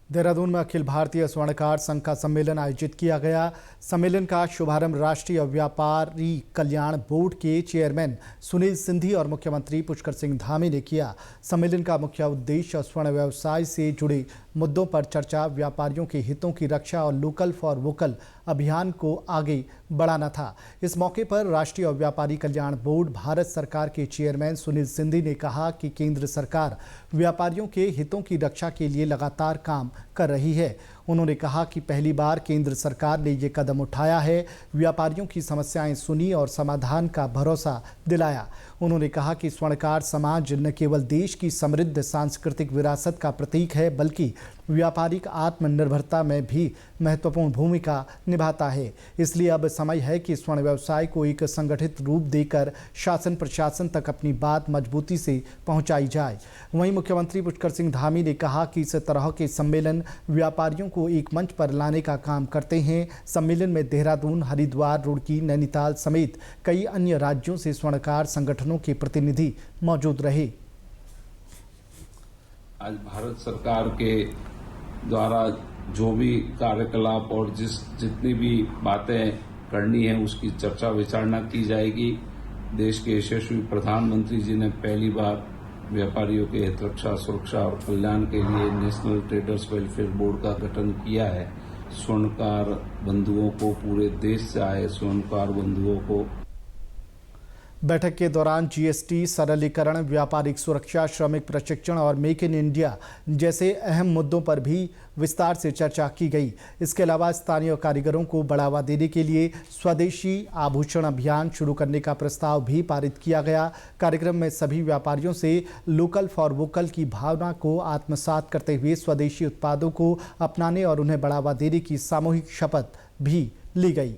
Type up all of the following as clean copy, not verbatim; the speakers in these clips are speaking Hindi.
देहरादून में अखिल भारतीय स्वर्णकार संघ का सम्मेलन आयोजित किया गया। सम्मेलन का शुभारंभ राष्ट्रीय व्यापारी कल्याण बोर्ड के चेयरमैन सुनील सिंधी और मुख्यमंत्री पुष्कर सिंह धामी ने किया। सम्मेलन का मुख्य उद्देश्य स्वर्ण व्यवसाय से जुड़े मुद्दों पर चर्चा, व्यापारियों के हितों की रक्षा और लोकल फॉर वोकल अभियान को आगे बढ़ाना था। इस मौके पर राष्ट्रीय व्यापारी कल्याण बोर्ड भारत सरकार के चेयरमैन सुनील सिंधी ने कहा कि केंद्र सरकार व्यापारियों के हितों की रक्षा के लिए लगातार काम कर रही है। उन्होंने कहा कि पहली बार केंद्र सरकार ने ये कदम उठाया है, व्यापारियों की समस्याएं सुनी और समाधान का भरोसा दिलाया। उन्होंने कहा कि स्वर्णकार समाज न केवल देश की समृद्ध सांस्कृतिक विरासत का प्रतीक है, बल्कि व्यापारिक आत्मनिर्भरता में भी महत्वपूर्ण भूमिका निभाता है। इसलिए अब समय है कि स्वर्ण व्यवसाय को एक संगठित रूप देकर शासन प्रशासन तक अपनी बात मजबूती से पहुंचाई जाए। वहीं मुख्यमंत्री पुष्कर सिंह धामी ने कहा कि इस तरह के सम्मेलन व्यापारियों को एक मंच पर लाने का काम करते हैं। सम्मेलन में देहरादून, हरिद्वार, रुड़की, नैनीताल समेत कई अन्य राज्यों से स्वर्णकार संगठनों के प्रतिनिधि मौजूद रहे। आज भारत सरकार के द्वारा जो भी कार्यकलाप और जितनी भी बातें करनी है उसकी चर्चा विचारणा की जाएगी। देश के यशस्वी प्रधानमंत्री जी ने पहली बार व्यापारियों के हित रक्षा, सुरक्षा और कल्याण के लिए नेशनल ट्रेडर्स वेलफेयर बोर्ड का गठन किया है। स्वर्णकार बंधुओं को, पूरे देश से आए स्वर्णकार बंधुओं को बैठक के दौरान जीएसटी सरलीकरण, व्यापारिक सुरक्षा, श्रमिक प्रशिक्षण और मेक इन इंडिया जैसे अहम मुद्दों पर भी विस्तार से चर्चा की गई। इसके अलावा स्थानीय कारीगरों को बढ़ावा देने के लिए स्वदेशी आभूषण अभियान शुरू करने का प्रस्ताव भी पारित किया गया। कार्यक्रम में सभी व्यापारियों से लोकल फॉर वोकल की भावना को आत्मसात करते हुए स्वदेशी उत्पादों को अपनाने और उन्हें बढ़ावा देने की सामूहिक शपथ भी ली गई।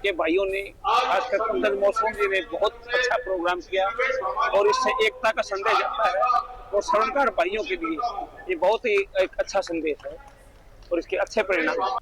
के भाइयों ने, खासकर कुंदन मौसम जी ने बहुत अच्छा प्रोग्राम किया और इससे एकता का संदेश जाता है और स्वर्णकार भाइयों के लिए ये बहुत ही एक अच्छा संदेश है और इसके अच्छे परिणाम।